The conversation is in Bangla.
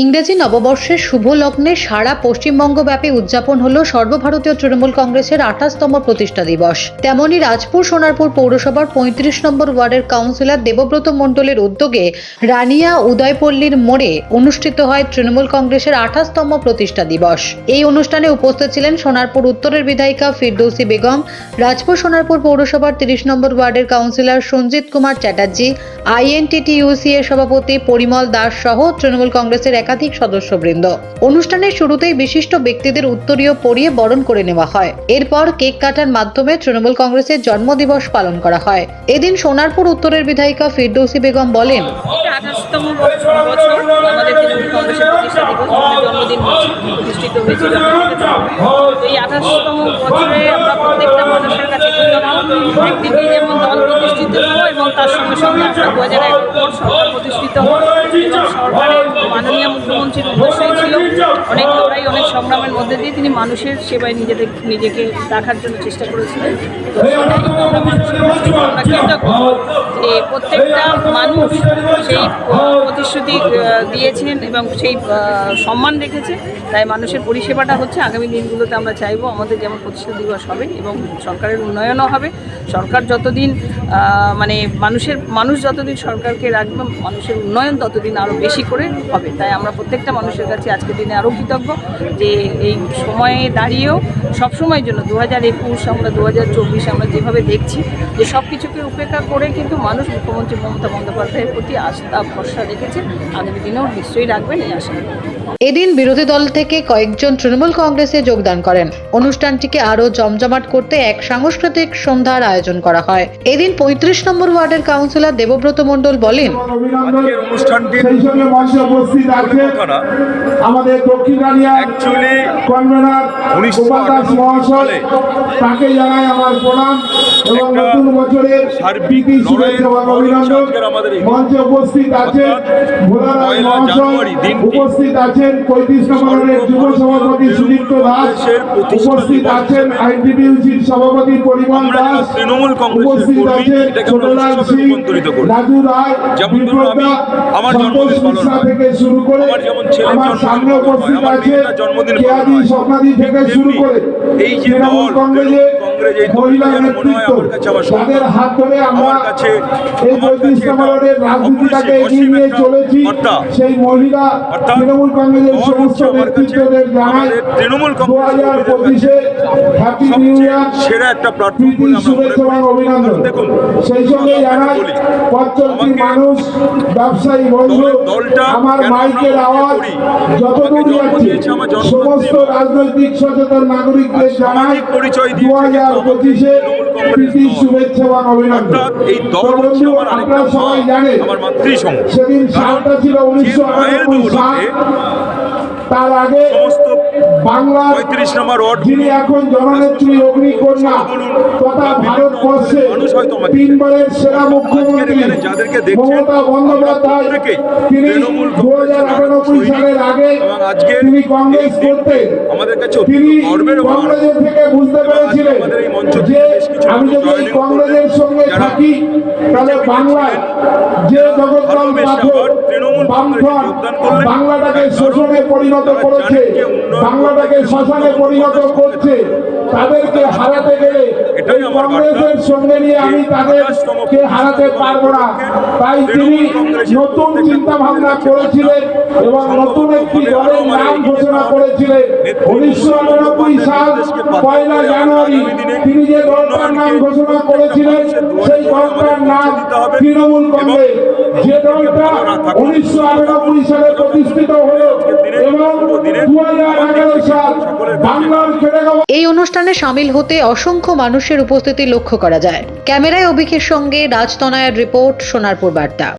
ইংরেজি নববর্ষের শুভ লগ্নে সারা পশ্চিমবঙ্গব্যাপী উদযাপন হলো সর্বভারতীয় তৃণমূল কংগ্রেসের 28তম প্রতিষ্ঠা দিবস। তেমনি রাজপুর সোনারপুর পৌরসভার 35 নম্বর ওয়ার্ডের কাউন্সিলর দেবব্রত মণ্ডলের উদ্যোগে রানিয়া উদয়পল্লীর মোড়ে অনুষ্ঠিত হয় তৃণমূল কংগ্রেসের 28তম প্রতিষ্ঠা দিবস। এই অনুষ্ঠানে উপস্থিত ছিলেন সোনারপুর উত্তরের বিধায়িকা ফিরদৌসী বেগম, রাজপুর সোনারপুর পৌরসভার 30 নম্বর ওয়ার্ডের কাউন্সিলর সঞ্জিত কুমার চ্যাটার্জি, INTTUC এর সভাপতি পরিমল দাস সহ তৃণমূল কংগ্রেসের একাধিক সদস্যবৃন্দ। অনুষ্ঠানের শুরুতেই বিশিষ্ট ব্যক্তিদের উত্তরীয় পরিয়ে বরণ করে নেওয়া হয়। এরপর কেক কাটার মাধ্যমে তৃণমূল কংগ্রেসের জন্মদিবস পালন করা হয়। এদিন সোনারপুর উত্তরের বিধায়িকা ফিরদৌসী বেগম বলেন, 28তম বছর আমাদের তৃণমূল কংগ্রেসের প্রতিষ্ঠা দিবস, জন্মদিন প্রতিষ্ঠিত হয়েছিল। এই 28তম বছরে আমরা প্রত্যেকটা মানুষের কাছে একদিকে যেমন দল প্রতিষ্ঠিত হলো এবং তার সঙ্গে সঙ্গে আমরা 2001 পর সরকার প্রতিষ্ঠিত হল। সরকারের মাননীয় মুখ্যমন্ত্রীর উদ্দেশ্যই ছিল অনেক লড়াই, অনেক সংগ্রামের মধ্যে দিয়ে তিনি মানুষের সেবায় নিজেকে রাখার জন্য চেষ্টা করেছিলেন। আমরা কৃতজ্ঞ যে প্রত্যেকটা মানুষ সেই প্রতিশ্রুতি দিয়েছেন এবং সেই সম্মান রেখেছে। তাই মানুষের পরিষেবাটা হচ্ছে। আগামী দিনগুলোতে আমরা চাইবো আমাদের যেমন প্রতিষ্ঠা দিবস হবে এবং সরকারের উন্নয়নও হবে। সরকার যতদিন মানুষ যতদিন সরকারকে রাখবে, মানুষের উন্নয়ন ততদিন আরও বেশি করে হবে। তাই আমরা প্রত্যেকটা মানুষের কাছে আজকের দিনে আরও কৃতজ্ঞ যে এই সময়ে দাঁড়িয়েও সবসময়ের জন্য 2021 আমরা 2024 আমরা যেভাবে দেখছি যে সব কিছুকে উপেক্ষা করে কিন্তু মানুষ মুখ্যমন্ত্রী মমতা বন্দ্যোপাধ্যায়ের প্রতি আস্থা ভরসা রেখেছে। আগামী দিনেও নিশ্চয়ই রাখবেন এই আশা। এদিন বিরোধী দল থেকে কয়েকজন তৃণমূল কংগ্রেসে যোগদান করেন। অনুষ্ঠানটিকে আরো জমজমাট করতে এক সাংস্কৃতিক সন্ধ্যার আয়োজন করা হয়। এদিন 35 নম্বর ওয়ার্ডের কাউন্সিলর দেবব্রত মণ্ডল বলেন, আজকের অনুষ্ঠানটি আমাদের দক্ষিণ রানিয়া কনভেনার গোপাল দাস মহাশয়, তাকে জানাই আমার প্রণাম এবং নতুন বছরের প্রীতি শুভেচ্ছা এবং অভিনন্দন। মঞ্চে উপস্থিত আছেন ভোলারায় মহাশয়, উপস্থিত আছেন 35 নম্বরের যুব সভাপতি সুদীপ্ত দাস, উপস্থিত আছেন INTTUCর সভাপতি পরিমল দাস, উপস্থিত আছেন ছোটলাল সিং, রাজু রায়, বিপ্লবদা, সন্তোষ মিশ্রা থেকে শুরু করে আমার সামনে উপস্থিত আছে কেয়াদি স্বপ্নাদি থেকে শুরু করে তৃণমূল কংগ্রেসের মহিলা নেতৃত্ব, যাদের হাত ধরে আমরা এই 35 নম্বরের রাজনীতিটাকে এগিয়ে নিয়ে চলেছি। সেই মহিলা তৃণমূল কংগ্রেসের সমস্ত নেতৃত্বদের জানাই 2025-এ হ্যাপি নিউ ইয়ার, সেরা একটা প্রীতি শুভেচ্ছা এবং অভিনন্দন। সেই সঙ্গে জানাই পথচলতি মানুষ, ব্যবসায়ী বন্ধু, আমার মাইকের আওয়াজ যতদূর যাচ্ছে সমস্ত রাজনৈতিক সচেতন নাগরিকদের জানাই 2025-এ প্রীতি শুভেচ্ছা এবং অভিনন্দন। বন্ধু, আপনারা সবাই জানেন সেদিন সালটা ছিল 1998 সাল। তার আগে বাংলার যিনি এখন জননেত্রী অগ্নিকন্যা তথা ভারতবর্ষে 3বারের সেরা মুখ্যমন্ত্রী মমতা বন্দ্যোপাধ্যায়, তিনি 2098 সালের আগে তিনি কংগ্রেস করতেন। তিনি কংগ্রেসের থেকে বুঝতে পেরেছিলেন যে আমি যদি এই কংগ্রেসের সঙ্গে থাকি তাহলে বাংলায় যে জগদ্দল পাথর বামফ্রন্ট বাংলাটাকে শোষণে পরিণত করেছে, বাংলাটাকে শ্মশানে পরিণত করছে, তাদেরকে হারাতে গেলে এই কংগ্রেসের সঙ্গে নিয়ে আমি তাদেরকে হারাতে পারবো না। তাই তিনি নতুন চিন্তা ভাবনা করেছিলেন এবং নতুন একটি দলের নাম ঘোষণা করেছিলেন। 1999 সাল 1 জানুয়ারি তিনি যে দলটার নাম ঘোষণা করেছিলেন সেই দলটার নাম তৃণমূল কংগ্রেস, যে দলটা 1998 সালে প্রতিষ্ঠিত হলো এবং 2011 সাল বাংলার খেটেখাওয়া। এই অনুষ্ঠানে সামিল হতে অসংখ্য মানুষের উপস্থিতি লক্ষ্য করা যায়। ক্যামেরায় অভিষেকের সঙ্গে রাজতনয়ার রিপোর্ট, সোনারপুর বার্তা।